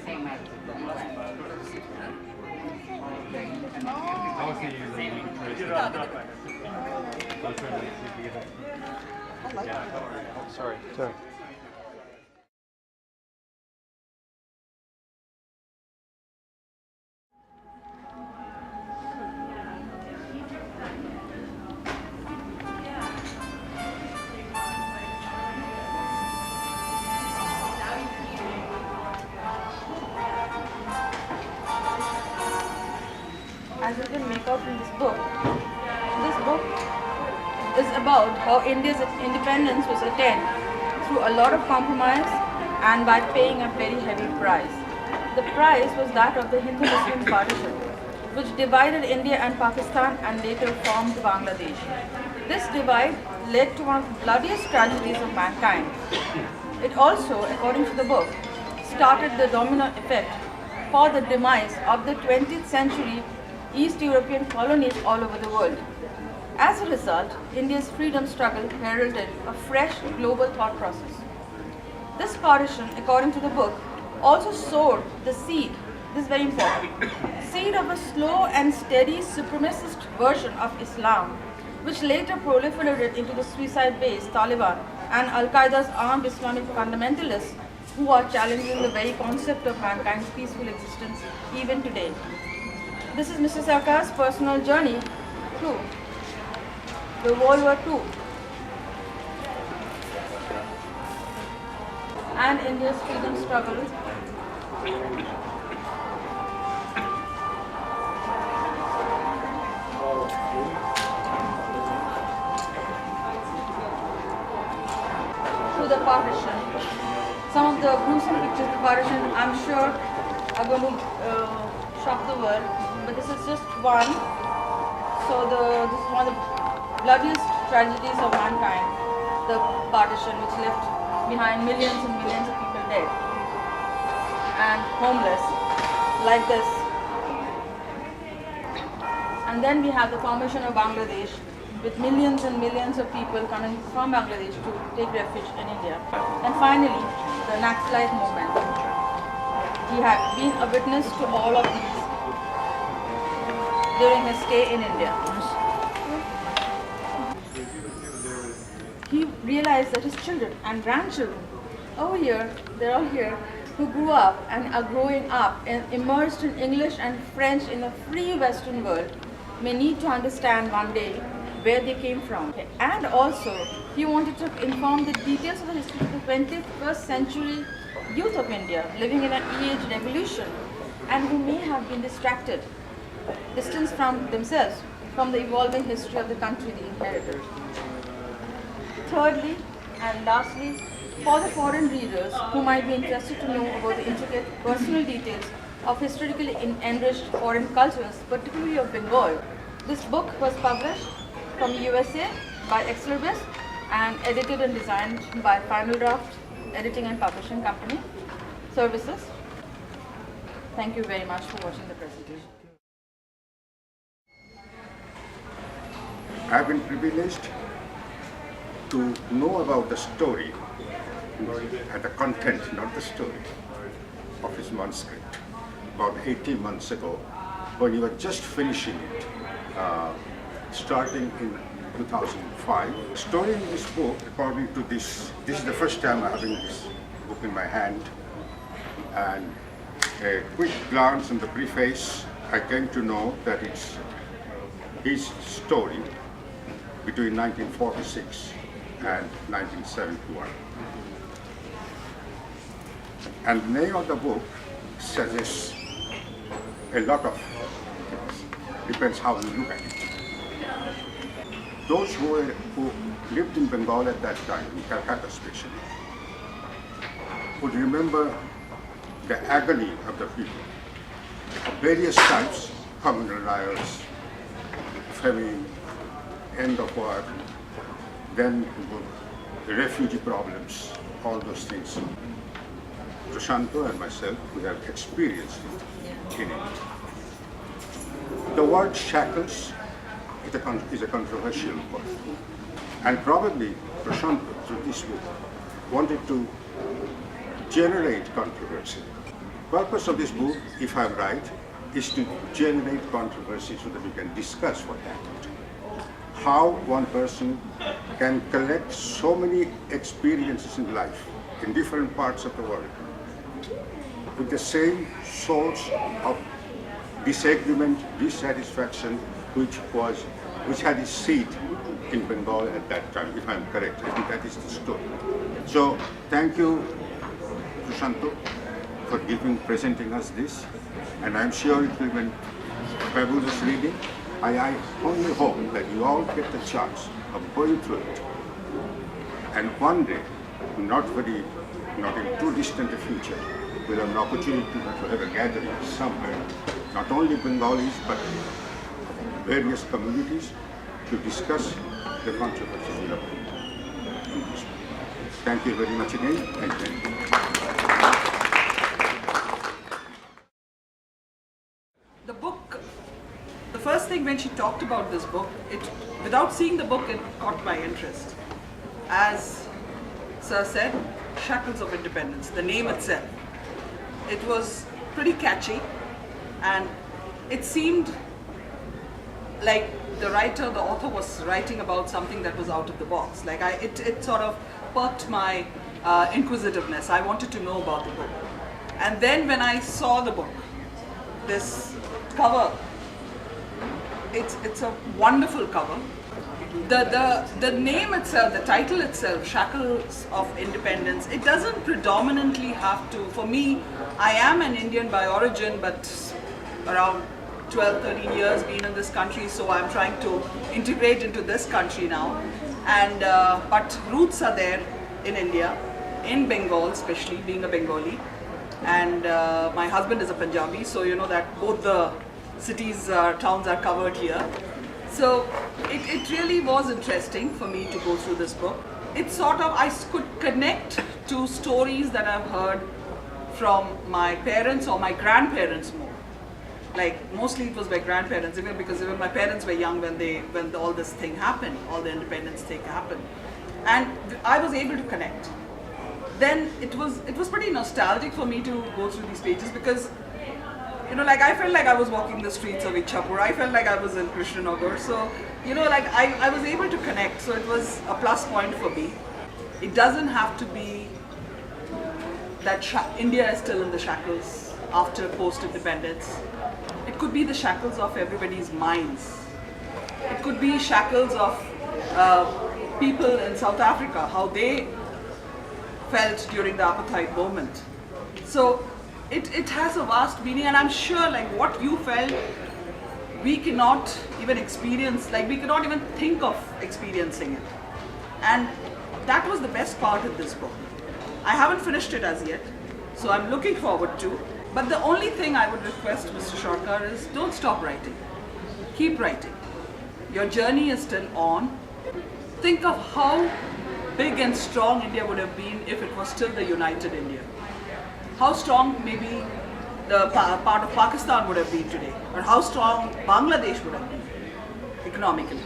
same as Sorry. As you can make out from this book is about how India's independence was attained through a lot of compromise and by paying a very heavy price. The price was that of the Hindu-Muslim partition, which divided India and Pakistan and later formed Bangladesh. This divide led to one of the bloodiest tragedies of mankind. It also, according to the book, started the domino effect for the demise of the 20th century East European colonies all over the world. As a result, India's freedom struggle heralded a fresh global thought process. This partition, according to the book, also sowed the seed, this is very important, seed of a slow and steady supremacist version of Islam, which later proliferated into the suicide-based Taliban and Al-Qaeda's armed Islamic fundamentalists who are challenging the very concept of mankind's peaceful existence even today. This is Mr. Sarkar's personal journey through the World War II and India's freedom struggle. Through the partition. Some of the gruesome pictures of the partition, I'm sure, are going to shock the world, but this is just one. So this is one of the bloodiest tragedies of mankind, the partition, which left behind millions and millions of people dead and homeless, like this. And then we have the formation of Bangladesh, with millions and millions of people coming from Bangladesh to take refuge in India. And finally, the Naxalite movement. He had been a witness to all of these during his stay in India. He realized that his children and grandchildren over here, they're all here, who grew up and are growing up and immersed in English and French in the free Western world, may need to understand one day where they came from. And also, he wanted to inform the details of the history of the 21st century youth of India, living in an e-age revolution, and who may have been distanced from themselves, from the evolving history of the country they inherited. Thirdly, and lastly, for the foreign readers who might be interested to know about the intricate personal details of historically enriched foreign cultures, particularly of Bengal, this book was published from USA by Xlibris and edited and designed by FinalDraft Editing and Publishing Company Services. Thank you very much for watching the presentation. I've been privileged to know about the story and the content, not the story, of his manuscript about 18 months ago when he was just finishing it, starting in 2005. The story in this book, according to this is the first time I'm having this book in my hand, and a quick glance on the preface, I came to know that it's his story between 1946 and 1971. And the name of the book suggests a lot of things, depends how you look at it. Those who lived in Bengal at that time, in Calcutta especially, would remember the agony of the people of various types, communal riots, famine, end of war, then the refugee problems, all those things. Prasanta and myself, we have experienced it in it. The word shackles is a controversial word, and probably Prasanta, through this book, wanted to generate controversy purpose of this book, if I'm right, is to generate controversy so that we can discuss what happened. How one person can collect so many experiences in life in different parts of the world with the same source of disagreement, dissatisfaction, which had its seat in Bengal at that time, if I'm correct. I think that is the story. So thank you, Prasanta, for presenting us this, and I'm sure it will be a fabulous reading. I only hope that you all get the chance of going through it, and one day, not in too distant a future, we'll have an opportunity to have a gathering somewhere, not only Bengalis but various communities, to discuss the controversies we have in this. Thank you very much again, and thank you. The book, the first thing when she talked about this book, without seeing the book, it caught my interest. As Sir said, Shackles of Independence, the name itself. It was pretty catchy, and it seemed like the author was writing about something that was out of the box. Like it sort of perked my inquisitiveness. I wanted to know about the book. And then when I saw the book, this cover, it's a wonderful cover. The name itself, the title itself, Shackles of Independence, it doesn't predominantly have to, for me, I am an Indian by origin, but around 12, 13 years been in this country, so I'm trying to integrate into this country now. And but roots are there in India, in Bengal especially, being a Bengali. And my husband is a Punjabi, so you know that both the cities, towns are covered here. So it really was interesting for me to go through this book. It's sort of, I could connect to stories that I've heard from my parents or my grandparents more. Like mostly it was my grandparents, even because even my parents were young when all this thing happened, all the independence thing happened, and I was able to connect. Then it was pretty nostalgic for me to go through these pages because, you know, like I felt like I was walking the streets of Ichhapur. I felt like I was in Krishnanagar. So, you know, like I was able to connect. So it was a plus point for me. It doesn't have to be that India is still in the shackles after post-independence. It could be the shackles of everybody's minds. It could be shackles of people in South Africa, how they felt during the apartheid moment. So it has a vast meaning, and I'm sure like what you felt, we cannot even experience, like we cannot even think of experiencing it. And that was the best part of this book. I haven't finished it as yet, so I'm looking forward to. But the only thing I would request Mr. Sarkar is don't stop writing. Keep writing. Your journey is still on. Think of how big and strong India would have been if it was still the united India. How strong maybe the part of Pakistan would have been today, or how strong Bangladesh would have been economically.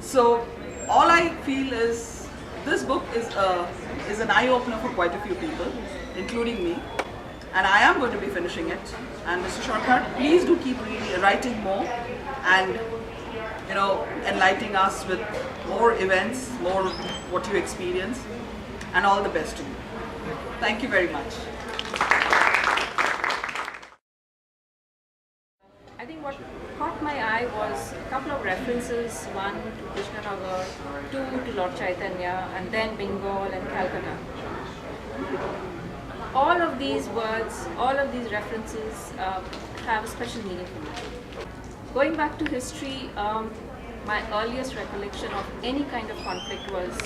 So all I feel is this book is an eye-opener for quite a few people, including me. And I am going to be finishing it. And Mr. Sarkar, please do keep writing more and, you know, enlightening us with more events, more what you experience, and all the best to you. Thank you very much. I think what caught my eye was a couple of references, one to Krishnanagar, two to Lord Chaitanya, and then Bengal and Calcutta. All of these words, all of these references have a special meaning for me. Going back to history, my earliest recollection of any kind of conflict was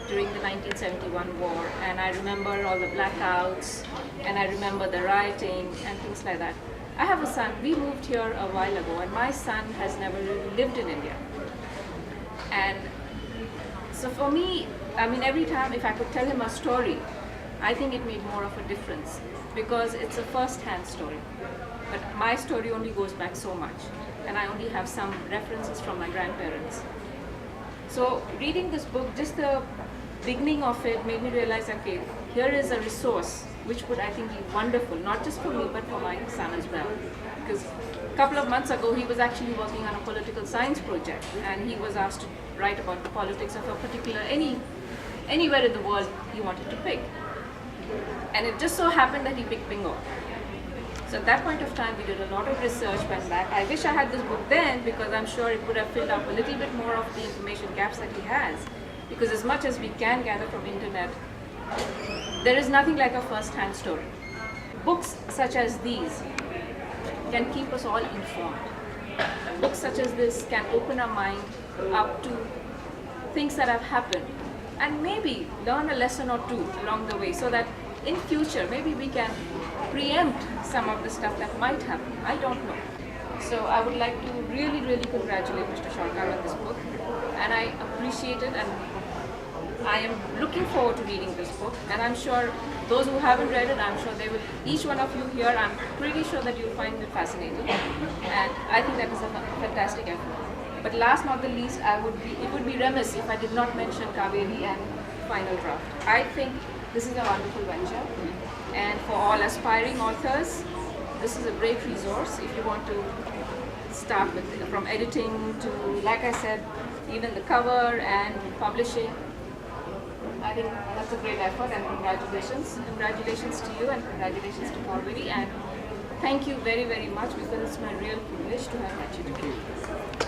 during the 1971 war, and I remember all the blackouts, and I remember the rioting and things like that. I have a son. We moved here a while ago, and my son has never really lived in India. And so for me, I mean, every time if I could tell him a story, I think it made more of a difference because it's a first-hand story. But my story only goes back so much, and I only have some references from my grandparents. So reading this book, just the beginning of it made me realize, okay, here is a resource which would, I think, be wonderful, not just for me, but for my son as well. Because a couple of months ago, he was actually working on a political science project, and he was asked to write about the politics of a particular, anywhere in the world he wanted to pick. And it just so happened that he picked Bengal. So at that point of time, we did a lot of research, went back. I wish I had this book then, because I'm sure it would have filled up a little bit more of the information gaps that he has. Because as much as we can gather from internet, there is nothing like a first-hand story. Books such as these can keep us all informed. Books such as this can open our mind up to things that have happened, and maybe learn a lesson or two along the way, so that in future maybe we can preempt some of the stuff that might happen. I don't know. So I would like to really, really congratulate Mr. Sarkar on this book, and I appreciate it, and I am looking forward to reading this book, and I'm sure those who haven't read it, I'm sure they will, each one of you here, I'm pretty sure that you'll find it fascinating, and I think that is a fantastic effort. But last not the least, it would be remiss if I did not mention Kaveri and FinalDraft. I think this is a wonderful venture, and for all aspiring authors, this is a great resource if you want to start with, from editing to, like I said, even the cover and publishing. I think that's a great effort, and congratulations. Congratulations to you, and congratulations to Kaveri, and thank you very, very much, because it's my real privilege to have met you today.